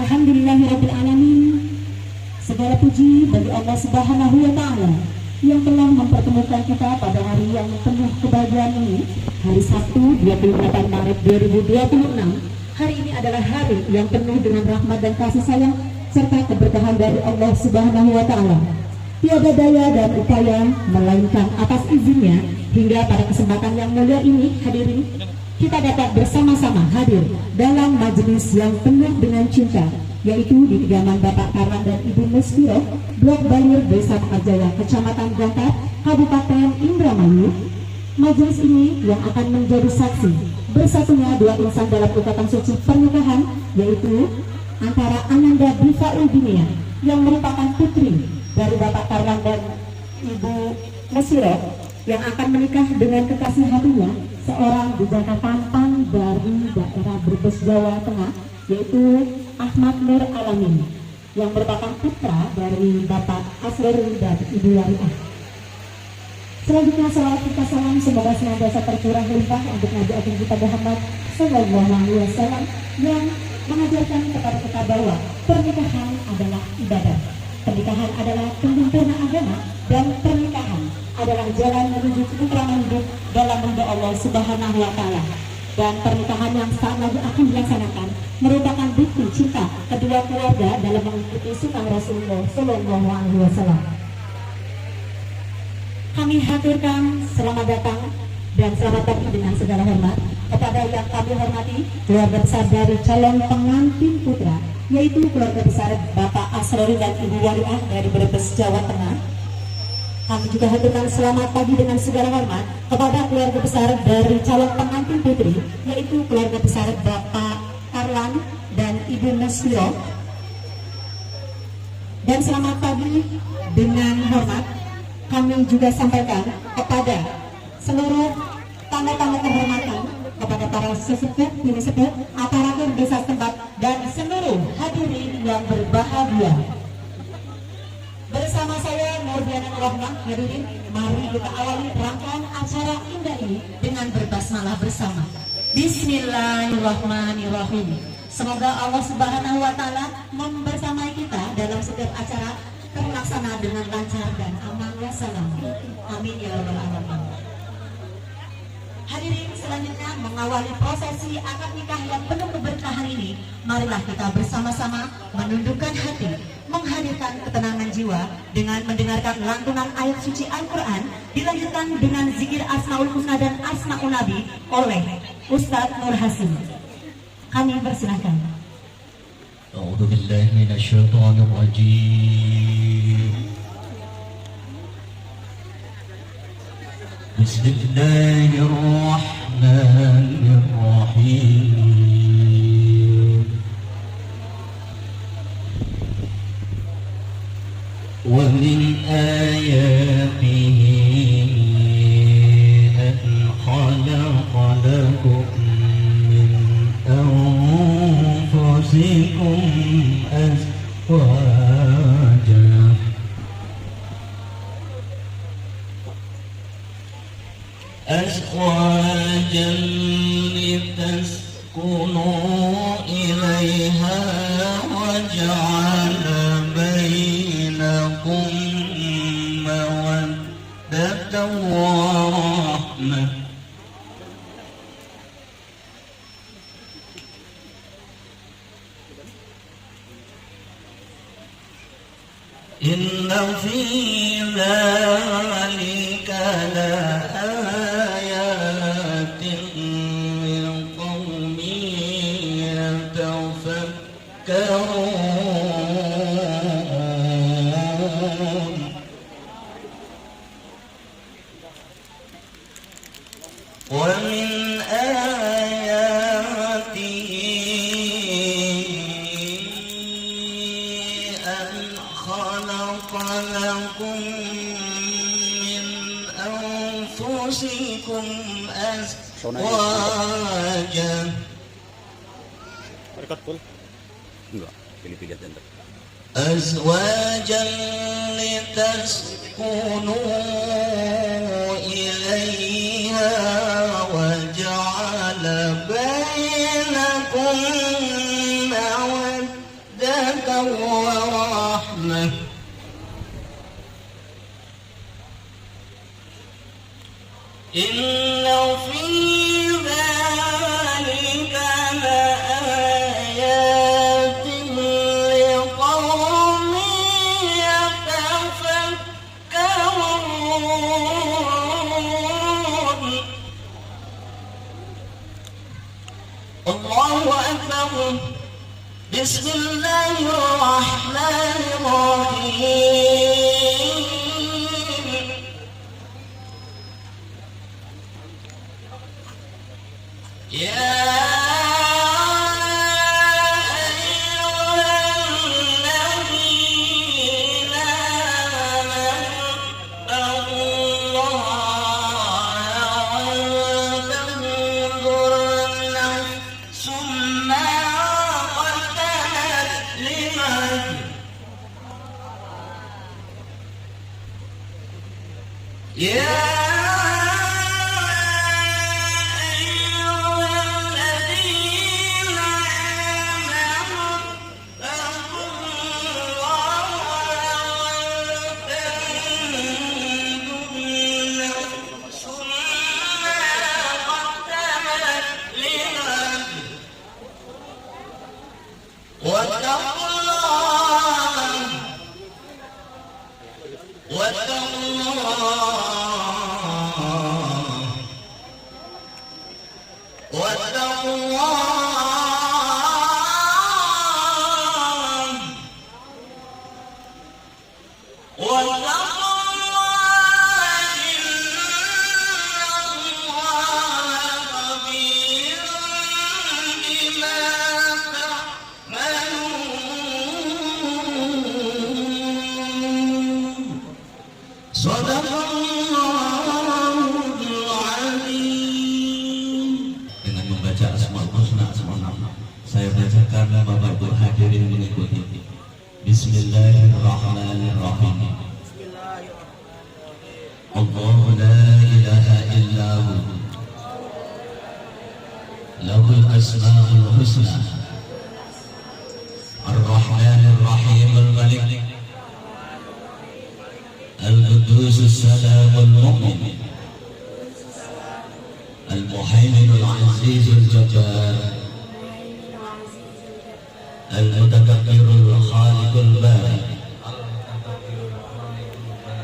Alhamdulillahirabbil alamin. Segala puji bagi Allah Subhanahu wa taala yang telah mempertemukan kita pada hari yang penuh kebahagiaan ini, hari Sabtu 28 Maret 2026. Hari ini adalah hari yang penuh dengan rahmat dan kasih sayang serta keberkahan dari Allah Subhanahu wa taala. Tiada daya dan upaya melainkan atas izinnya, hingga pada kesempatan yang mulia ini hadirin kita dapat bersama-sama hadir dalam majelis yang penuh dengan cinta, yaitu di kediaman Bapak Karlan dan Ibu Musfiro, Blok Banjir, Desa Pekarjaya, Kecamatan Gangkat, Kabupaten Indramayu. Majelis ini yang akan menjadi saksi bersatunya dua insan dalam ikatan suci pernikahan, yaitu antara Ananda Diva Ulbinia yang merupakan putri dari Bapak Karlan dan Ibu Musfiro, yang akan menikah dengan kekasih hatinya, seorang bujana tampan dari daerah Brebes, Jawa Tengah, yaitu Ahmad Nur Alamin, yang merupakan putra dari Bapak Asrul dan Ibu Wariah. Selanjutnya salawat kita salam semoga senantiasa tercurah limpah untuk Nabi Agung kita Muhammad Sallallahu Alaihi Wasallam, yang mengajarkan kepada kita bahwa pernikahan adalah ibadah, pernikahan adalah penyempurna agama, dan pernikahan adalah jalan menuju ketentraman hidup dalam ridha Allah Subhanahu wa taala. Dan pernikahan yang saat lagi akan dilaksanakan merupakan bukti cinta kedua keluarga dalam mengikuti sunnah Rasulullah Sallallahu Alaihi Wasallam. Kami haturkan selamat datang dan selamat pagi dengan segala hormat kepada yang kami hormati keluarga besar dari calon pengantin putra, yaitu keluarga besar Bapak Asrori dan Ibu Wariah dari Brebes, Jawa Tengah. Kami juga haturkan selamat pagi dengan segala hormat kepada keluarga besar dari calon pengantin putri, yaitu keluarga besar Bapak Karlan dan Ibu Musfiro. Dan selamat pagi dengan hormat kami juga sampaikan kepada seluruh tamu-tamu kehormatan, kepada para sesepuh, bini sepuh, aparatur desa setempat, dan seluruh hadirin yang berbahagia. Bersama saya Nurdiana Rahman, hadirin, mari kita awali rangkaian acara indah ini dengan berbasmalah bersama. Bismillahirrahmanirrahim. Semoga Allah Subhanahu wa taala membersamai kita dalam setiap acara terlaksana dengan lancar dan aman ya salam. Amin ya rabbal alamin. Hadirin, selanjutnya mengawali prosesi akad nikah yang penuh keberkahan ini, marilah kita bersama-sama menundukkan hati, menghadirkan ketenangan jiwa dengan mendengarkan lantunan ayat suci Al-Quran, dilanjutkan dengan zikir Asmaul Husna dan Asmaul Nabi oleh Ustadz Nur Hasim. Kami persilahkan. A'udzu billahi minasyaitonir rajim. Bismillahirrahmanirrahim. Wa min ayatihi an khalaqa lakum min anfusikum azwajan litaskunu ilaiha wa ja'ala bainakum mawaddatan wa rahmah. Inna fi dzalika laayatin liqaumin yatafakkarun. Wa min خلقكم من أنفسكم أزواجا. أزواجا لتسكنوا إليها وجعل بينكم مودة ورحمة إن في ذلك لآيات لقوم يتفكرون الله أكبر بسم الله الرحمن الرحيم يا واتقوا dengan membaca Asmaul Husna saya bacakan Bapak Ibu hadirin mengikuti. Bismillahirrahmanirrahim. Allahu la ilaha illahu lahul asmaul husna ar-rahmanir rahim al-malik al-qudus as-salamul mu'min المهيمن العزيز الجبار المتكبر الخالق البارئ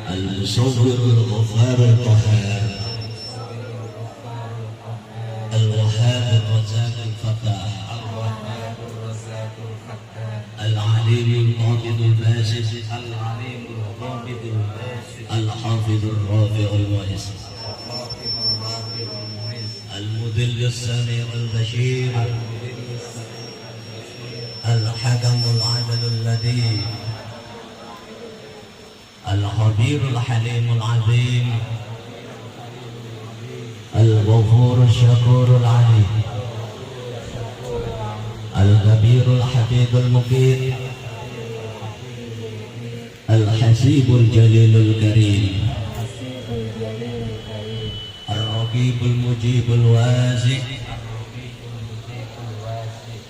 المصور الغفار القهار الوهاب الرزاق الفتاح العليم القابض الباسط الحافظ الرافع المعز المذل السميع البشير الحكم العدل اللذيذ الخبير الحليم العظيم الغفور الشكور العليم الكبير الحفيظ المقيت الحسيب الجليل الكريم الرقيب المجيب الواسع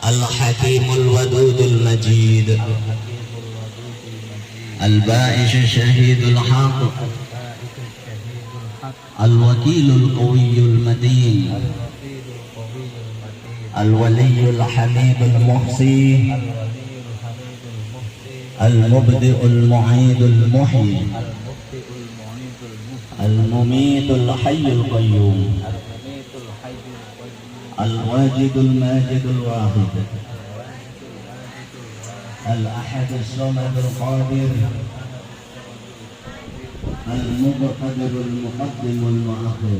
الحكيم الودود المجيد البائش الشهيد الحق الوكيل القوي المتين الولي الحميد المحصي المبدئ المعيد المحيي المميت الحي القيوم الواجد الماجد الواحد الأحد الصمد القادر المقتدر المقدم المؤخر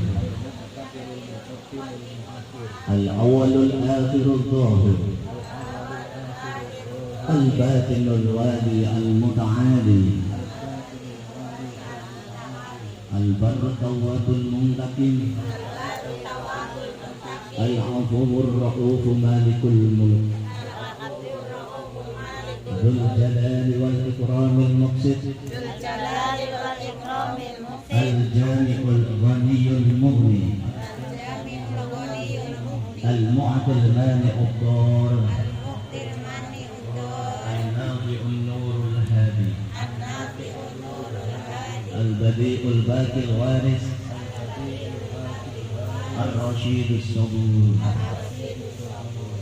الأول الآخر الظاهر الباطن الوالي المتعالي البر التواب المنتقم العفو الرؤوف مالك الملك ذو الجلال والإكرام المقسط الجامع الغني المغني المعطي المانع الضار النافع البديع الباقي الوارث الرشيد الصبور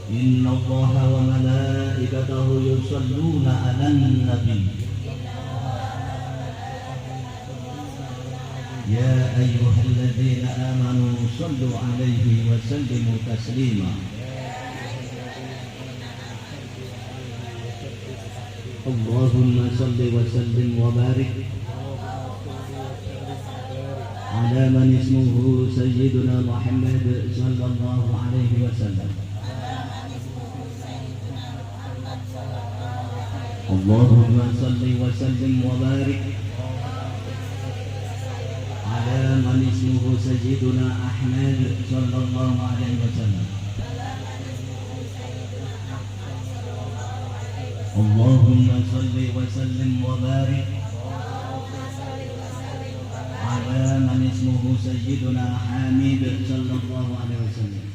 إن الله وملائكته يصلون على النبي يا أيها الذين آمنوا صلوا عليه وسلموا تسليما اللهم صل وسلم وبارك على من اسمه سيدنا محمد صلى الله عليه وسلم اللهم صل وسلم وبارك على من اسمه سيدنا أحمد صلى الله عليه وسلم اللهم صل وسلم وبارك على من اسمه سيدنا حامد صلى الله عليه وسلم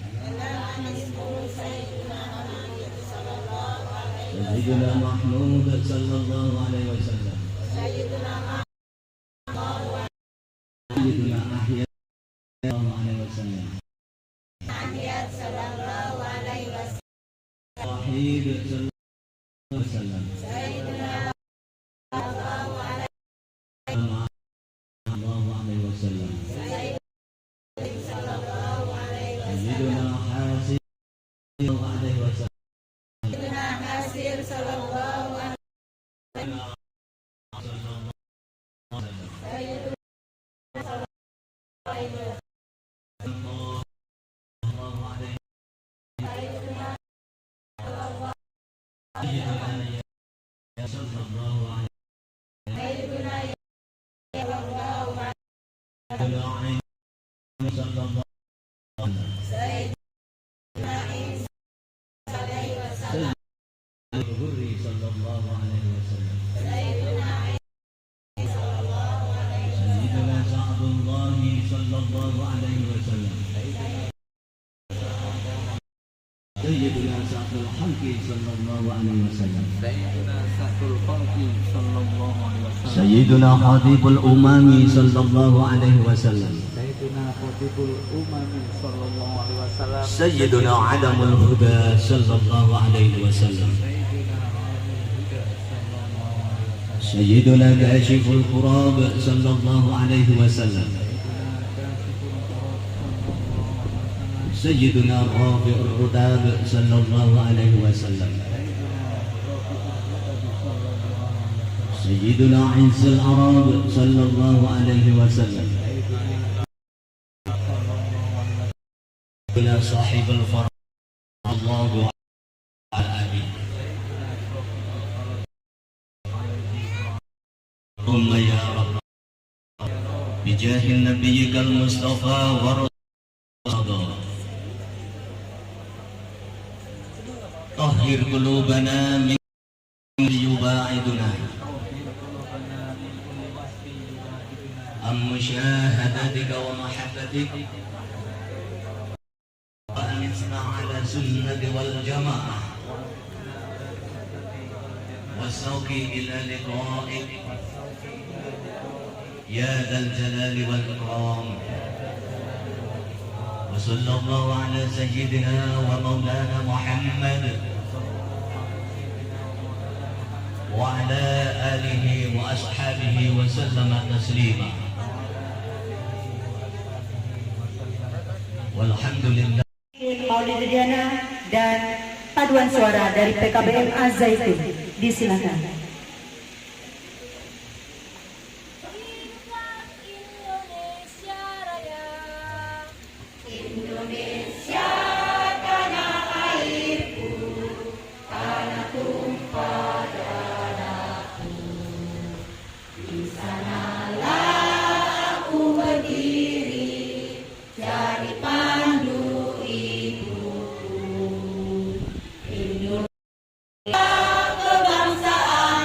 سيدنا محمود صلى الله عليه وسلم سيدنا أحيا صلى الله عليه وسلم وحيد صلى الله عليه وسلم سيدنا الله عليه وسلم سيدنا حاسب صلى الله عليه وسلم سيدنا سعد الخلق صلى الله عليه وسلم سيدنا حبيب الأمم صلى الله عليه وسلم سيدنا علم الهدى صلى الله عليه وسلم سيدنا كاشف الكراب صلى الله عليه وسلم سيدنا رافع الرتاب صلى الله عليه وسلم سيدنا عز العرب صلى الله عليه وسلم سيدنا صاحب الفرح الله على آله ثم يا رب بجاه نبيك المصطفى ورسوله طهر قلوبنا من يباعدنا عن مشاهدتك ومحبتك وأنسنا على سنة والجماعة والسوق إلى لقائك يا ذا الجلال والإكرام وصلى الله على سيدنا ومولانا محمد وعلى آله وأصحابه وسلم تسليما walhamdulillah. Maulid Diana dan paduan suara dari PKBM Az-Zaitun disilakan. Kebangsaan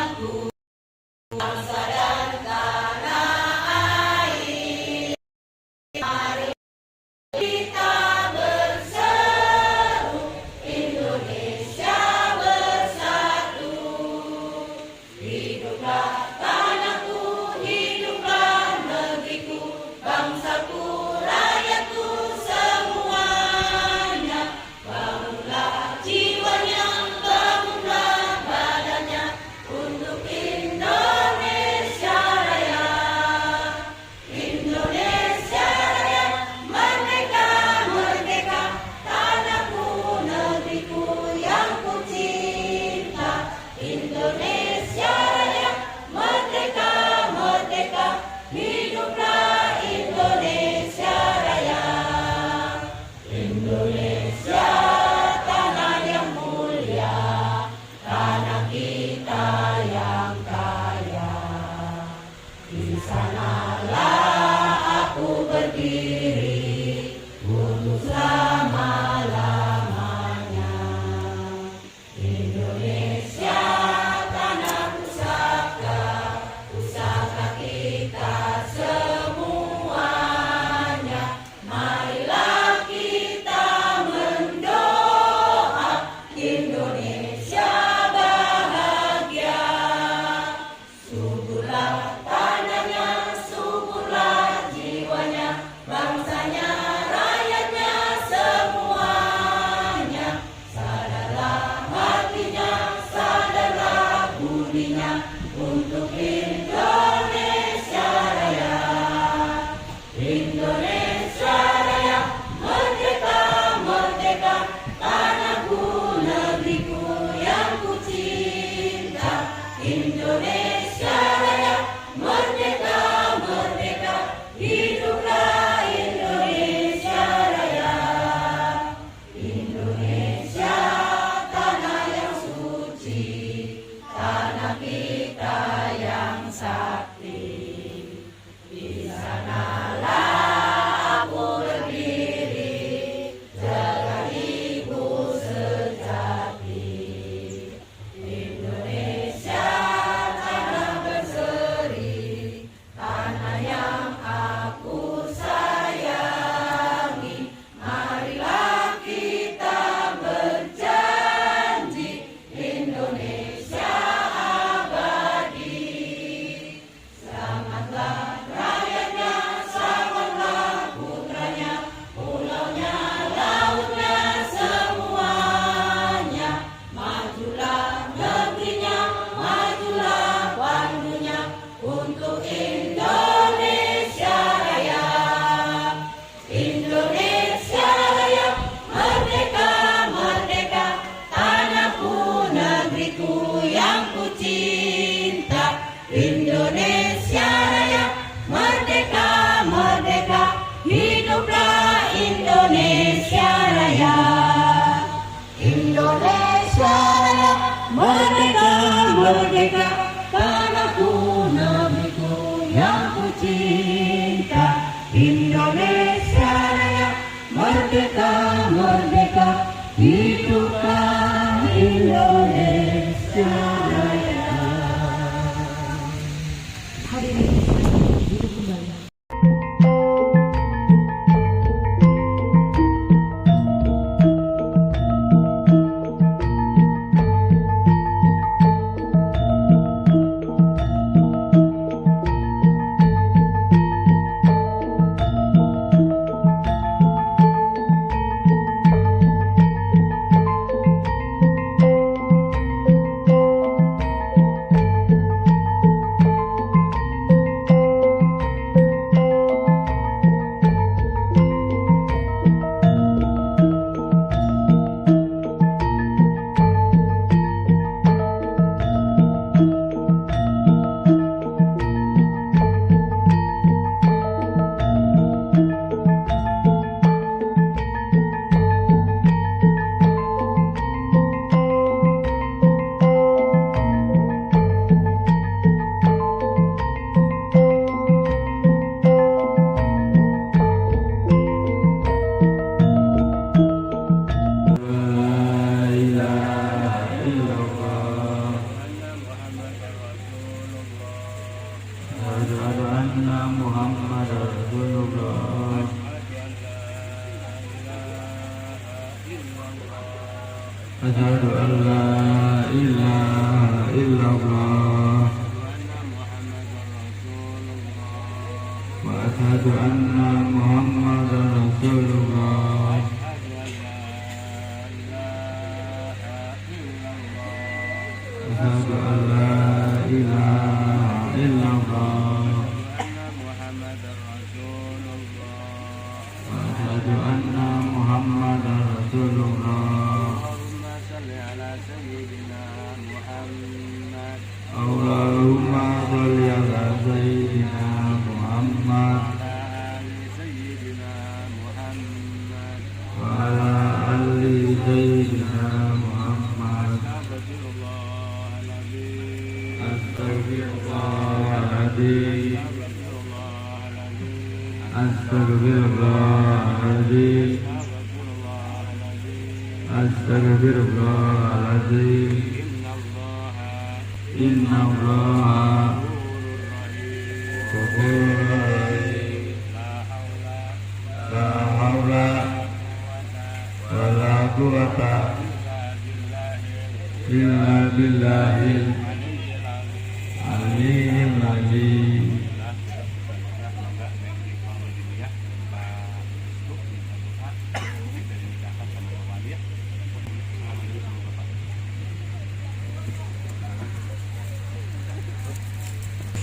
Asyhadu an la ilaha illallah wa asyhadu anna Muhammadar Rasulullah. Asyhadu an la ilaha illallah wa asyhadu anna Muhammadar Rasulullah. Allahumma sholli ala sayyidina Muhammad wa ala ali sayyidina Muhammad. Astaghfirullahaladzim. Astaghfirullahaladzim. Astaghfirullahaladzim. Inna Allah ghafurur rahim. La haula wa la quwwata illa billahil aliyyil azim.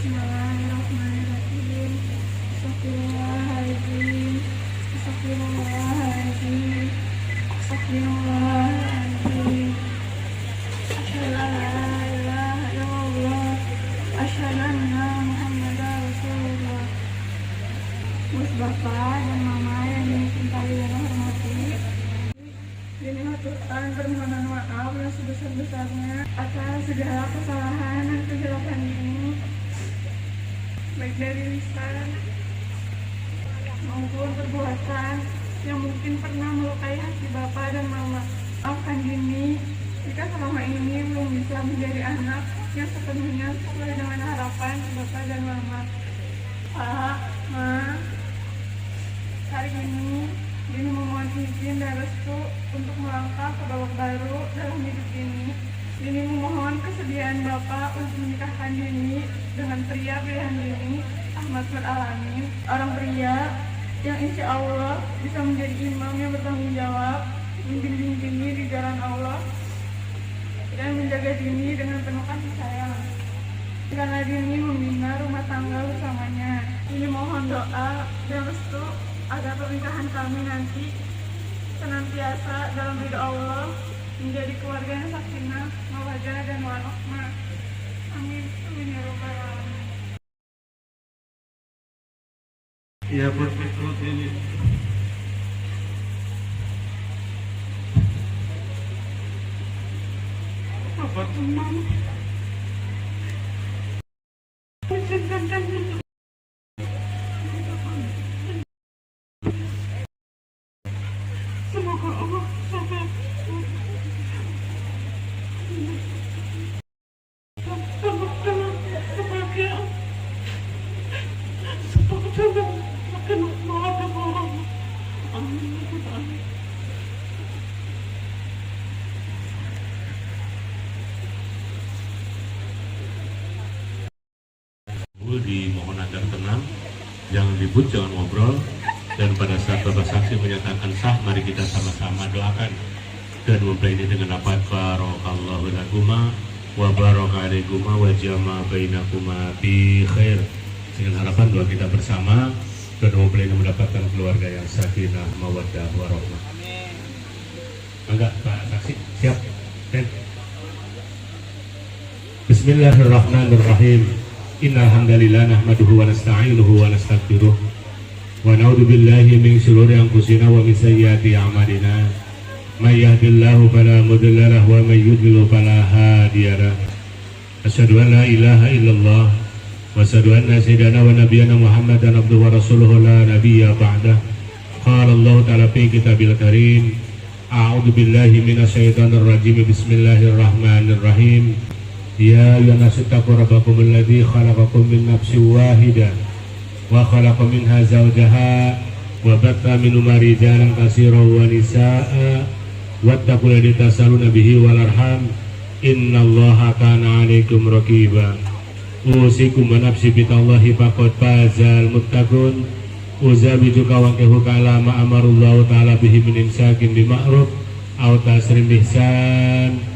Bismillahirrahmanirrahim. Astagfirullahaladzim. Astagfirullahaladzim. Astagfirullahaladzim. Asyhadu an la ilaha illallah. Asyhadu anna Muhammadar Rasulullah. Bos Bapak dan Mama yang dicintai dan hormati, ini haturkan permohonan maaf yang sebesar-besarnya atas segala kesalahan dan kejelekan ini, baik dari lisan maupun perbuatan yang mungkin pernah melukai hati Bapak dan Mama. Maafkan Dini jika selama ini belum bisa menjadi anak yang sepenuhnya sesuai dengan harapan Bapak dan Mama. Pak, Ma, hari ini Dini memohon izin dan restu untuk melangkah ke babak baru dalam hidup ini. Dini memohon kesediaan Bapak untuk menikahkan Dini dengan pria pilihan Dini, Ahmad Nur Alamin, orang pria yang insya Allah bisa menjadi imam yang bertanggung jawab, membimbing Dini di jalan Allah, dan menjaga Dini dengan penuh kasih sayang. Karena Dini membina rumah tangga bersamanya, Dini mohon doa dan restu agar pernikahan kami nanti senantiasa dalam ridho Allah, menjadi keluarga yang sakinah, mawaddah dan warahmah. Amin. Amin ya rabbal alamin. Ya berikut ini. Apa teman? Semoga Allah sampai dalam kebahagiaan. Semoga dalam makin mawaddah warahmah. Amin. Dimohon agar tenang, jangan ribut, jangan ngobrol, dan pada saat Bapak saksi menyatakan sah, mari kita sama-sama doakan kedua mempelai ini dengan apa? Barakallahu lakuma wa baraka alaikuma wa jama bainakuma bi khair. Dengan harapan doa kita bersama, kedua mempelai ini mendapatkan keluarga yang sakinah, mawaddah, warahmah. Enggak, Pak saksi, siap? Dan Bismillahirrahmanirrahim. Innal hamdalillah nahmaduhu wa nasta'inuhu wa nastaghfiruh wa na'udzu billahi min shururi anfusina wa min sayyiati a'malina. May yahdihillahu fala mudilla lahu wa may yudlil fala hadiya lahu. Asyhadu an la ilaha illallah wa asyhadu anna sayyidana wa nabiyyana Muhammadan abduhu wa rasuluhu la nabiyya ba'dah. Qala Allah ta'ala fi kitabil karim, a'udzu billahi minasyaitonir rajim. Bismillahirrahmanirrahim. Ya ayyuhan nasu taqu rabbakum alladzi khalaqakum min nafsin wahidah wa khalaqa minha zawjaha wa batha minhuma rijalan katsiran wa nisaa'a wattaqullaha tasaluna bihi wal arham innallaha kana 'alaikum raqiba. Usikum wa nafsi billahi faqad fazal muttaqun. Uzabijuka wa kahuka ala ma amarullahu ta'ala bihi min imsakin bi ma'ruf aw tasrim ihsan.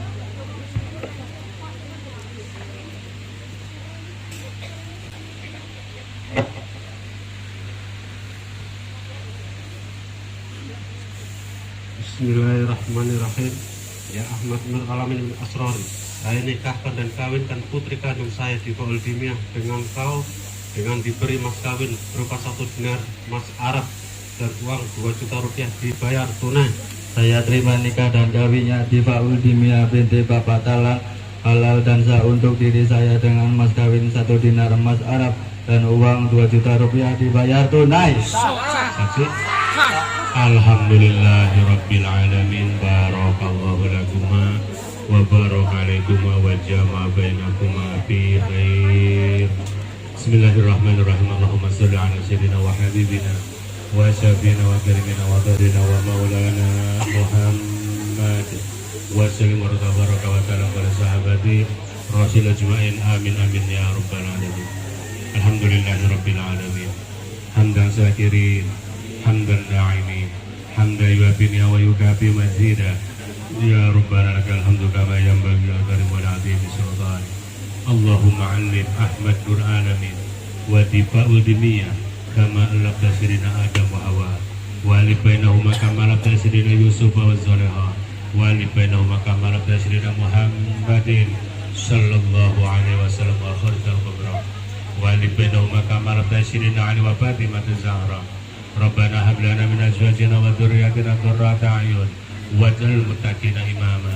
Bismillahirrahmanirrahim. Ya Ahmad Nur Alamin Asrori, saya nikahkan dan kawinkan putri kandung saya di Uldimiah dengan kau dengan diberi mas kawin berupa 1 dinar emas Arab dan uang 2 juta rupiah dibayar tunai. Saya terima nikah dan kawinnya di Uldimiah binti Bapak Talang halal dan sah untuk diri saya dengan mas kawin 1 dinar emas Arab dan uang 2 juta rupiah dibayar tunai. Saksi. Alhamdulillahirabbil alamin. Barakallahu lakuma wa barakalaikuma wa jama'a bainakuma fi khair. Bismillahirrahmanirrahim. Allahumma shalli ala sayyidina wa habibina wa syafiina wa karimina wa tarina wa maulana Muhammad wa sallim wa baraka wa salam ala sahabati rasul ajmain. Amin amin ya rabbal alamin. Alhamdulillahirabbil alamin. Hamdan syakirin, hamdan na'imin, hamdan yuwafi wa yukafi mazida. Ya Rabbana lakal hamdu kama yanbaghi li karim wal azim sultan. Allahumma 'allim Ahmad Nur Alamin wa Difa'ul Dimiyah kama alafta sirina Adam wa Hawa wa alif bainahuma kama alafta sirina Yusuf wa Zulaikha wa alif bainahuma kama alafta sirina Muhammadin sallallahu alaihi wasallam wa khairul kubra wa alif bainahuma kama alafta sirina Ali wa Fatimah Zahra. Rabbana hab lana min azwajina wa dhurriyyatina qurrata a'yun waj'al muttaqina imama.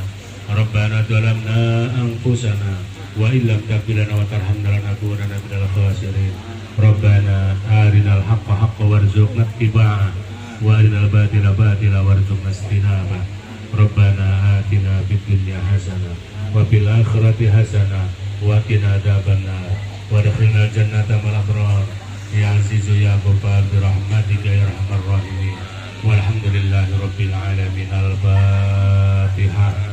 Rabbana zalamna anfusana wa illam taghfir lana wa tarhamna lanakunanna minal khasirin. Rabbana arinal haqqa haqqan warzuqna ittiba'ah wa arinal batila batila warzuqna ijtinabah. Rabbana atina fid dunya hasanah wa fil akhirati hasanah wa qina adzabannar wa adkhilnal jannata ma'al abrar. Ya Azizu ya Ghaffar bi rahmatika ya arhamar rahimin. Walhamdulillahi rabbil alamin. Al-Fatihah.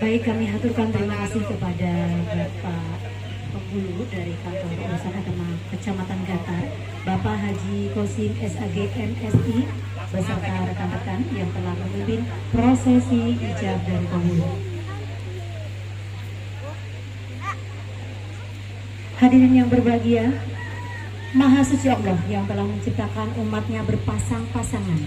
Baik, kami haturkan terima kasih kepada Bapak Penghulu dari Kantor Urusan Agama Kecamatan Gatar, Bapak Haji Kosim SAG MSI beserta rekan-rekan yang telah memimpin prosesi ijab dan penghulu. Hadirin yang berbahagia, Maha Suci Allah yang telah menciptakan umatnya berpasang-pasangan.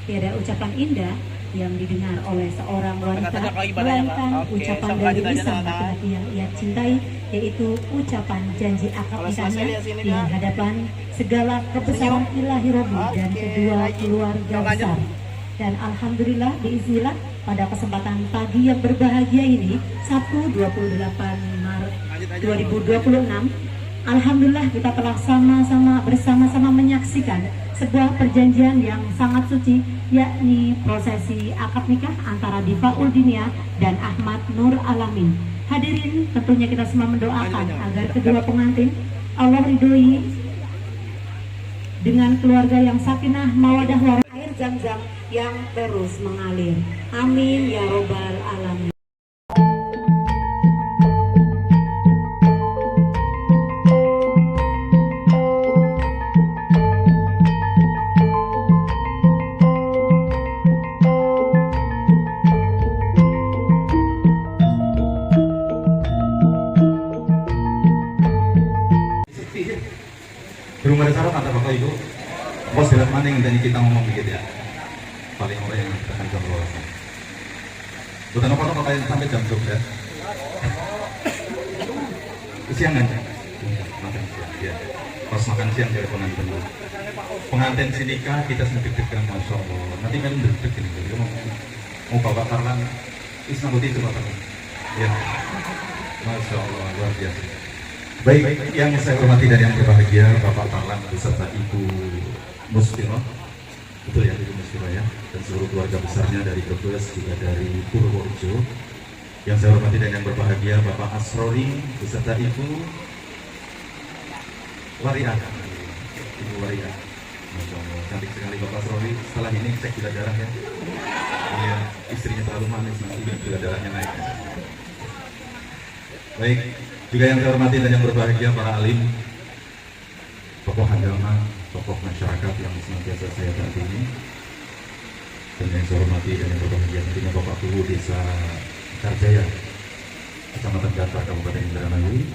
Tiada ucapan indah yang didengar oleh seorang wanita melainkan ucapan dari lisan laki-laki yang ia cintai, yaitu ucapan janji akad nikahnya di hadapan segala kebesaran ilahi Rabbi dan kedua keluarga besar. Dan alhamdulillah biiznillah pada kesempatan pagi yang berbahagia ini, Sabtu 28 Maret 2026, alhamdulillah kita telah bersama-sama menyaksikan sebuah perjanjian yang sangat suci, yakni prosesi akad nikah antara Difa'ul Dimiyah dan Ahmad Nur Alamin. Hadirin, tentunya kita semua mendoakan agar kedua pengantin Allah ridhoi dengan keluarga yang sakinah mawadah warahmah, air zam-zam yang terus mengalir. Amin ya robbal alamin. Belum ada syarat ada Bapak Ibu. Bos berat maning dan kita ngomong dikit ya. Paling orang yang tekan jam 12. Udah nopo kayak sampai jam 12 ya. Kesiangan. Makan siang. Ya. Pas makan siang dari pengantin. Pengantin si nikah kita sedikit deg-degan, Masya Allah. Nanti kan deg-deg ini. Dia mau bawa karlan Islam putih itu Bapak. Ya. Masya Allah luar biasa. Baik, yang saya hormati dan yang berbahagia Bapak Tarlan beserta Ibu Musfiro, betul ya Ibu Musfiro ya, dan seluruh keluarga besarnya dari Brebes juga dari Purworejo. Yang saya hormati dan yang berbahagia Bapak Asrori beserta Ibu Waria, Ibu Waria, Masya Allah, cantik sekali Bapak Asrori. Setelah ini cek gula darah ya, ya istrinya terlalu manis nanti gula darahnya naik. Baik. Juga yang saya hormati dan yang berbahagia para alim, tokoh agama, tokoh masyarakat yang senantiasa saya dampingi, dan yang saya hormati dan yang berbahagia tentunya Bapak Guru Desa Karjaya, Kecamatan Gatar, Kabupaten Indramayu,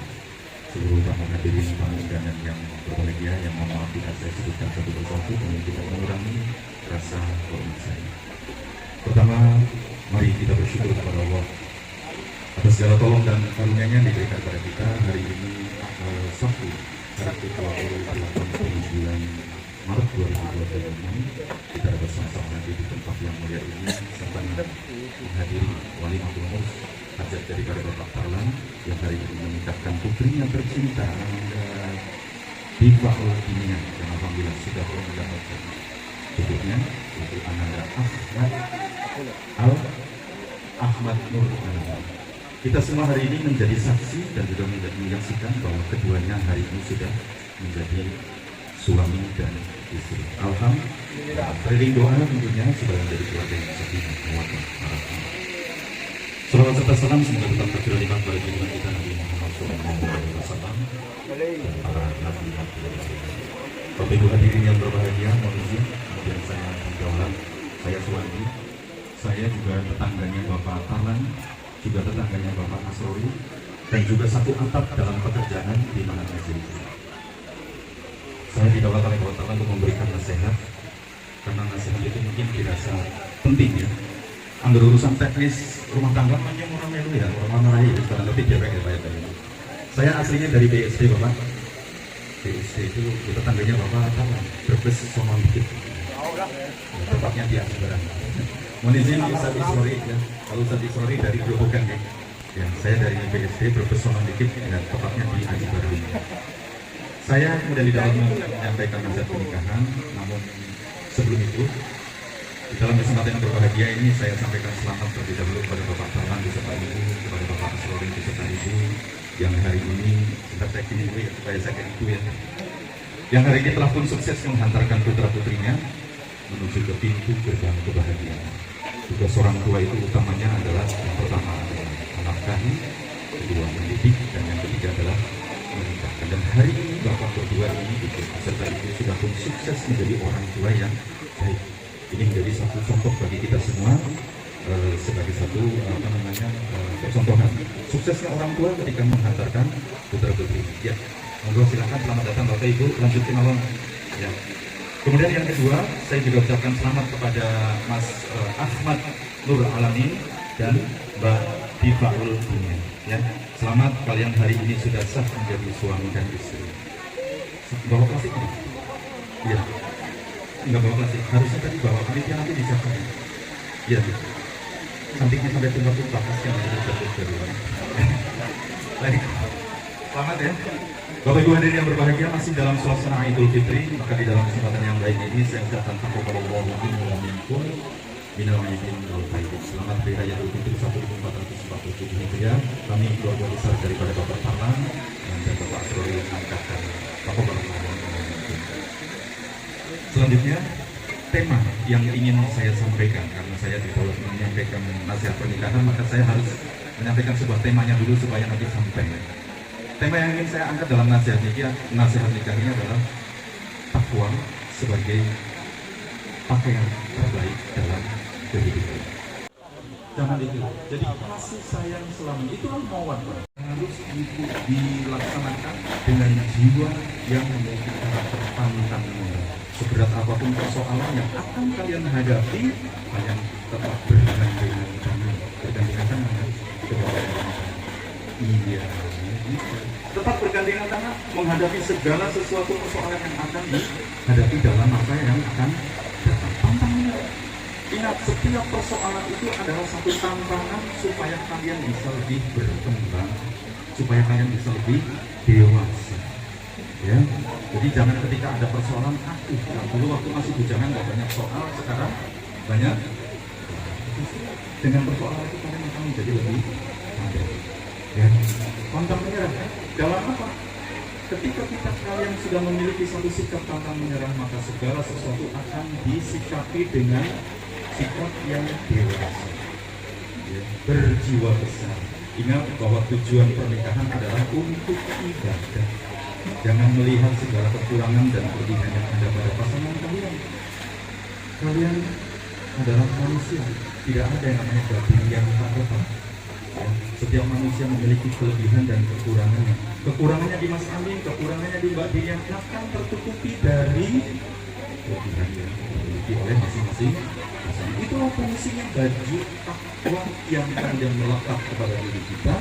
seluruh para hadirin tamu undangan yang berbahagia, yang mohon maaf jika saya sebutkan satu persatu demi tidak mengurangi rasa hormat saya. Pertama, mari kita bersyukur kepada Allah atas segala tolong dan karunia-Nya yang diberikan kepada kita hari ini, Sabtu, hari ke-28 bulan Maret 2026. Kita bersama-sama lagi di tempat yang mulia ini serta menghadiri wali maulud hajat daripada Bapak Tarlan yang hari ini menikahkan putrinya tercinta Diva Ultimia yang alhamdulillah sudah mendapatkan putrinya, yaitu Ananda Ahmad Nur Ananda. Kita semua hari ini menjadi saksi dan juga menyaksikan bahwa keduanya hari ini sudah menjadi suami dan istri. Alhamdulillah. Keliling doa tentunya sudah menjadi keluarga yang sakinah mawaddah warahmah. Salawat serta salam semoga tetap tercurah kepada junjungan kita Nabi Muhammad SAW dan para nabi. Bapak Ibu hadirin yang berbahagia, mohon izin kemudian saya Daulat, saya Suwandi, saya juga tetangganya Bapak Tarlan, juga tetangganya Bapak Asrori, dan juga satu atap dalam pekerjaan di mana masjid itu. Saya didaulat oleh Bapak Tarlan untuk memberikan nasihat, karena nasihat itu mungkin dirasa penting ya. Ambil urusan teknis rumah tangga macam orang melu ya, orang mana itu sekarang lebih dia pengen bayar. Saya aslinya dari BSD Bapak. BSD itu tetangganya Bapak Tarlan, Brebes Somon dikit. Tempatnya di Asbaran. Mohon izin Ustaz Isrori ya. Kalau Ustaz Isrori dari Grobogan ya. Ya, saya dari BSD Brebes Somon dikit dan tempatnya di Asbaran. Saya kemudian di dalam menyampaikan nasihat pernikahan, namun sebelum itu di dalam kesempatan yang berbahagia ini saya sampaikan selamat terlebih dahulu kepada Bapak Tarlan beserta Ibu, kepada Bapak Asrori beserta Ibu yang hari ini sebentar saya kini dulu ya, supaya saya kayak Ibu ya, yang hari ini telah pun sukses menghantarkan putra putrinya menuju ke pintu gerbang kebahagiaan. Tugas orang tua itu utamanya adalah yang pertama adalah menafkahi, kedua mendidik, dan yang ketiga adalah menikahkan. Dan hari ini Bapak berdua ini beserta Ibu sudah pun sukses menjadi orang tua yang baik. Ini menjadi satu contoh bagi kita semua sebagai satu percontohan suksesnya orang tua ketika menghantarkan putra putri. Ya, monggo silakan, selamat datang Bapak Ibu, lanjutin awal. Ya. Kemudian yang kedua, saya juga ucapkan selamat kepada Mas Ahmad Nur Alamin dan Mbak Diva Ultimia. Ya, selamat kalian hari ini sudah sah menjadi suami dan istri. Bawa plastik ini? Iya. Enggak bawa plastik, harusnya tadi bawa panitia nanti disiapkan. Iya, sampingnya sampai tumpah-tumpah, kasihan nanti jatuh dari luar. Baik, selamat ya. Bapak Ibu hadirin yang berbahagia, masih dalam suasana Idul Fitri, maka di dalam kesempatan yang baik ini saya ucapkan taqabbalallahu minkum minal aidin wal faidin. Selamat Hari Raya Idul Fitri 1447 Hijriah. Kami keluarga besar daripada Bapak Tarlan dan Bapak Asrori yang mengangkatkan taqabbalallahu minkum. Selanjutnya, tema yang ingin saya sampaikan, karena saya didaulat menyampaikan nasihat pernikahan, maka saya harus menyampaikan sebuah temanya dulu supaya nanti sampai. Tema yang ingin saya angkat dalam nasihat nikah ini adalah takwa sebagai pakaian terbaik dalam kehidupan. Jangan itu. Jadi kasih sayang selama itu mawaddah harus dilaksanakan dengan jiwa yang memiliki karakter pantang menyerah. Seberat apapun persoalan yang akan kalian hadapi, kalian tetap bergandengan tangan. Bergandengan tangan. Iya. Tetap bergandengan tangan menghadapi segala sesuatu persoalan yang akan dihadapi dalam masa yang akan datang. Pantang menyerah. Ingat, setiap persoalan itu adalah satu tantangan supaya kalian bisa lebih berkembang, supaya kalian bisa lebih dewasa. Ya, jadi jangan ketika ada persoalan dulu waktu masih bujangan nggak banyak soal, sekarang banyak. Dengan persoalan itu kalian akan menjadi lebih pandai. Ya, pantang menyerah. Dalam apa? Ketika kalian sudah memiliki satu sikap pantang menyerah, maka segala sesuatu akan disikapi dengan sikap yang dewasa. Ya, berjiwa besar. Ingat bahwa tujuan pernikahan adalah untuk ibadah. Jangan melihat segala kekurangan dan kelebihan yang ada pada pasangan kalian. Kalian adalah manusia, tidak ada yang namanya babi yang tak lepas. Ya, setiap manusia memiliki kelebihan dan kekurangannya. Kekurangannya di Mas Amin, kekurangannya di Mbak Dian akan tertutupi dari kelebihan yang dimiliki oleh masing-masing. Itulah fungsinya baju takwa yang kemudian melekat kepada diri kita,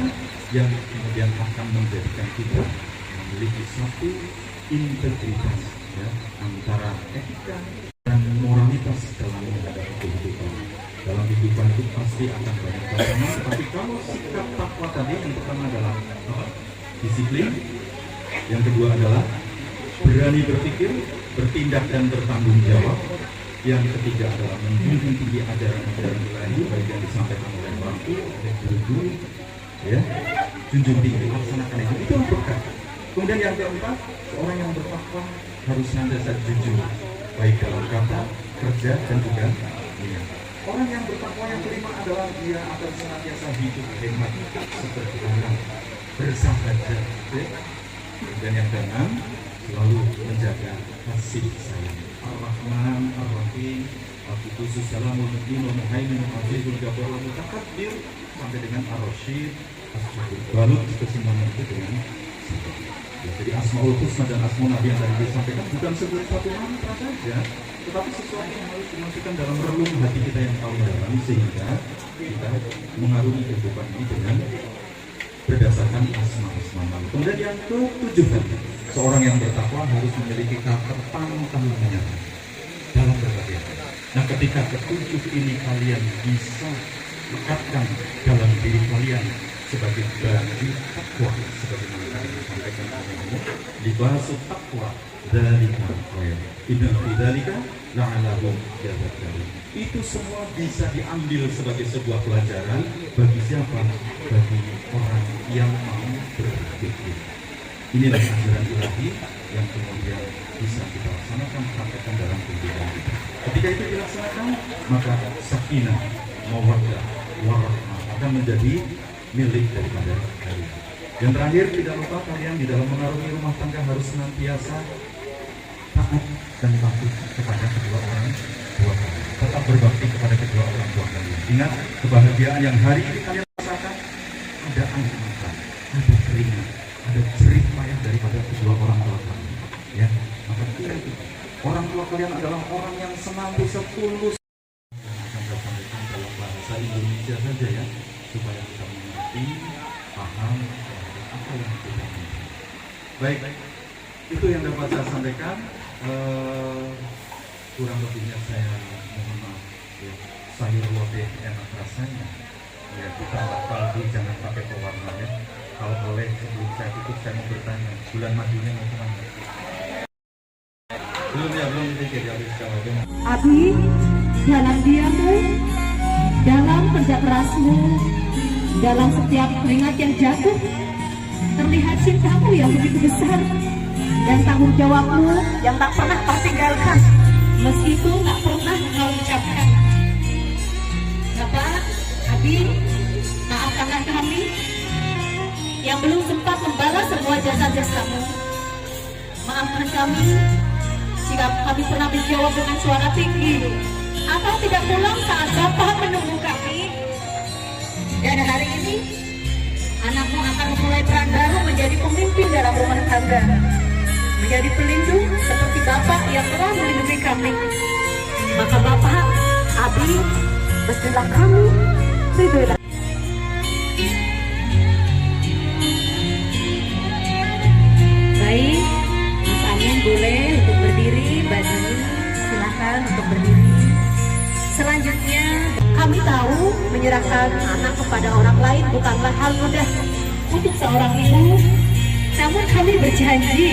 yang kemudian akan menjadikan kita memiliki satu integritas, ya, antara etika dan moralitas dalam menghadapi kehidupan. Dalam kehidupan itu pasti akan banyak tantangan, tetapi kalau sikap takwa tadi yang pertama adalah apa? Disiplin, yang kedua adalah berani berpikir, bertindak dan bertanggung jawab, yang ketiga adalah menjunjung tinggi ajaran-ajaran ilahi baik yang disampaikan oleh orang tua, oleh guru, ya, junjung tinggi, laksanakan itu berkah. Kemudian yang keempat, seorang yang bertakwa harus senantiasa jujur, baik dalam kata, kerja dan juga niat. Orang yang bertakwa yang kelima adalah dia akan senantiasa hidup hemat seperti orang bersahaja, ya. Dan yang keenam, selalu menjaga kasih sayang. Ar-Rahman, Ar-Rahim, Al-Qudusus, Salamul Mu'min, Al-Muhaimin, Al-Azizul Jabbar, Al-Mutakabbir, sampai dengan Ar-Rasyid, As-Syukur. Balut kesemuanya itu dengan ya, jadi Asmaul Husna dan Asmaul Nabi yang tadi disampaikan bukan sebuah satu mantra saja, tetapi sesuatu yang harus dimasukkan dalam relung hati kita yang paling dalam, sehingga kita mengarungi kehidupan ini dengan berdasarkan asma-asma Allah. Kemudian yang ketujuh, seorang yang bertakwa harus memiliki karakter pantang menyerah dalam berbagai hal. Nah, ketika ketujuh ini kalian bisa lekatkan dalam diri kalian sebagai baju takwa, sebagaimana tadi disampaikan oleh Allah, libasu takwa dzalika khair, inna fi dzalika la'allahum yataqun. Itu semua bisa diambil sebagai sebuah pelajaran bagi siapa? Bagi orang yang mau berpikir. Inilah ajaran ilahi yang kemudian bisa kita laksanakan, praktekkan dalam kehidupan kita. Ketika itu dilaksanakan, maka sakinah, mawaddah, warahmah akan menjadi milik daripada kalian. Yang terakhir, tidak lupa kalian di dalam mengarungi rumah tangga harus senantiasa taat dan patuh kepada kedua orang tua kalian. Tetap berbakti kepada kedua orang tua kalian. Ingat, kebahagiaan yang hari ini kalian rasakan, ada air mata, ada keringat, ada jerih payah daripada kedua orang tua kalian. Ya, maka ingat, orang tua kalian adalah orang yang senantiasa tulus. Akan saya sampaikan dalam bahasa Indonesia saja ya, supaya kita mengerti, paham apa yang kita minta. Baik, itu yang dapat saya sampaikan. Kurang lebihnya saya mohon maaf ya. Sayur lodeh enak rasanya ya, ditambah kaldu, jangan pakai pewarna ya. Kalau boleh sebelum saya tutup saya mau bertanya, bulan madunya mau kemana? Belum ya, belum dipikir ya. Abi, dalam diammu, dalam kerja kerasmu, dalam setiap keringat yang jatuh, terlihat cintamu yang begitu besar dan tanggung jawabmu yang tak pernah kau tinggalkan, meskipun tak pernah kau ucapkan. Bapak, Abi, maafkanlah kami yang belum sempat membalas semua jasa-jasamu. Maafkan kami jika kami pernah menjawab dengan suara tinggi atau tidak pulang saat Bapak menunggu kami. Dan hari ini anakmu akan memulai peran baru menjadi pemimpin dalam rumah tangga, menjadi pelindung seperti Bapak yang telah melindungi kami. Maka Bapak, Abi, mestilah kami ridhoilah. Baik, Mas Amin boleh untuk berdiri, Mbak Dini silakan untuk berdiri. Selanjutnya, kami tahu menyerahkan anak kepada orang lain bukanlah hal mudah untuk seorang ibu. Namun kami berjanji,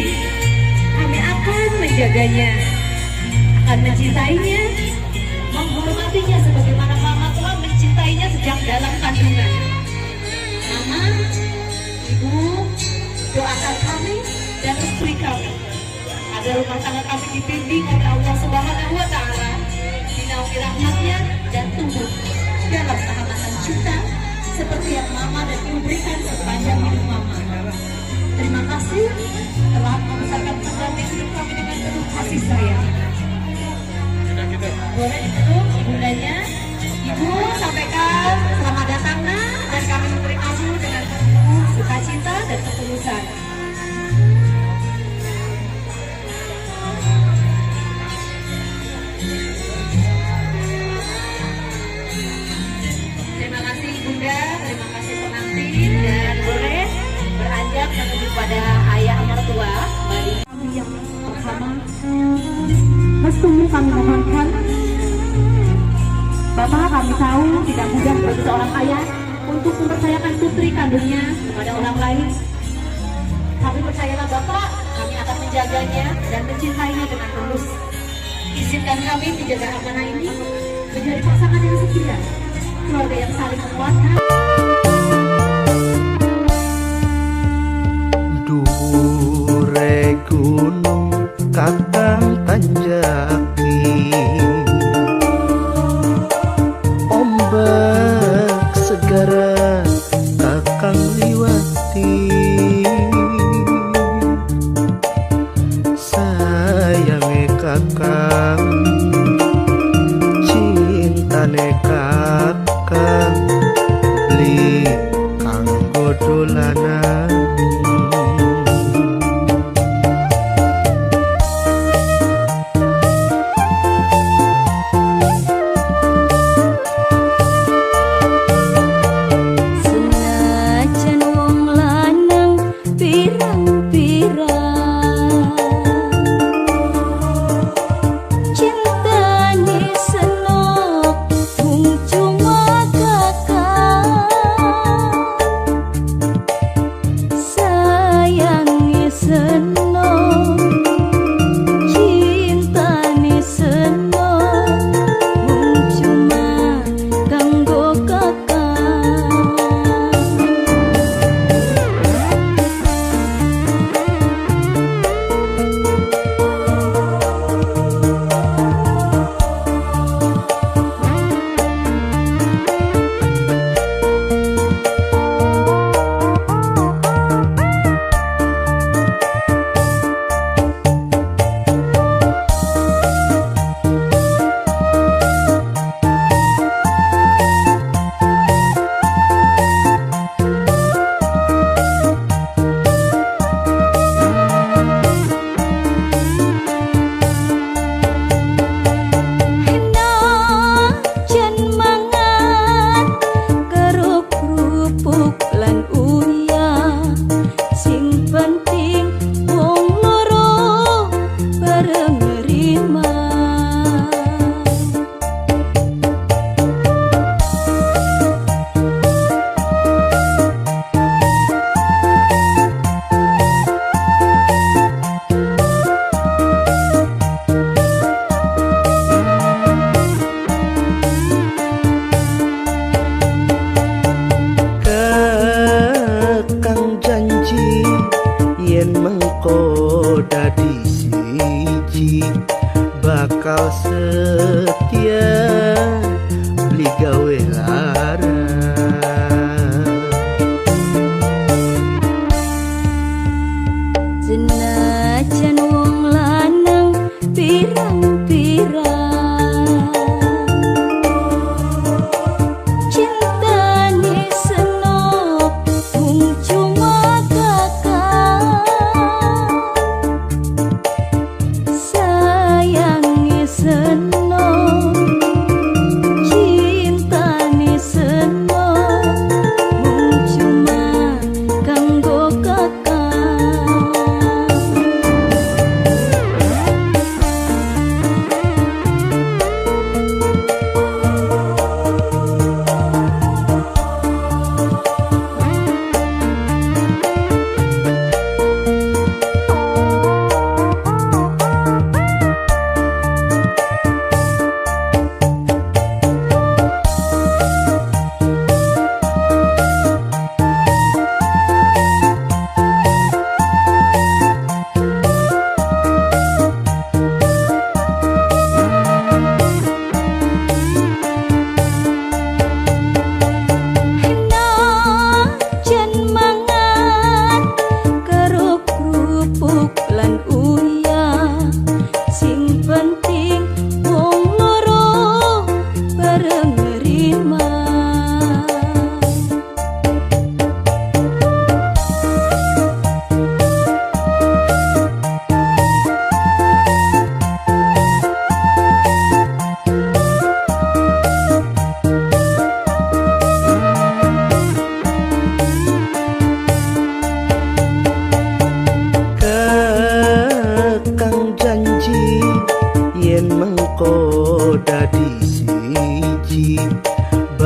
kami akan menjaganya, akan mencintainya, menghormatinya sebagaimana Mama telah mencintainya sejak dalam kandungan. Mama, Ibu, doakan kami dan istri kami agar rumah tangga kami dibimbing oleh Allah Subhanahu wa Ta'ala, dinaungi rahmatnya dan tumbuh dalam kehangatan cinta seperti yang Mama dan Ibu berikan sepanjang hidup Mama. Terima kasih telah membesarkan pendamping hidup kami dengan penuh kasih sayang. Boleh dipeluk ibundanya. Ibu sampaikan selamat datang nak, dan kami memberi kami mohonkan, Bapak, kami tahu tidak mudah bagi seorang ayah untuk mempercayakan putri kandungnya kepada orang lain. Tapi percayalah Bapak, kami akan menjaganya dan mencintainya dengan tulus. Izinkan kami menjaga amanah ini menjadi pasangan yang setia, keluarga yang saling menguatkan. Dure gunung kakang tanjaki, ombak segara kakang liwati, sayange kakang, cintane kakang, li kanggo dolanan.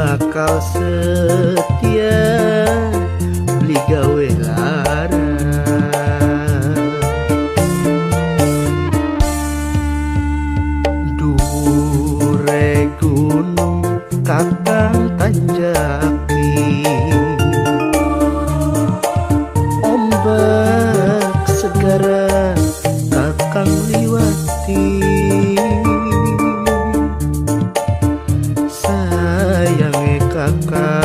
bakal setia beli gawe lara. Dure gunung kakang tanjaki, ombak segara kakang liwati. Sayange kakang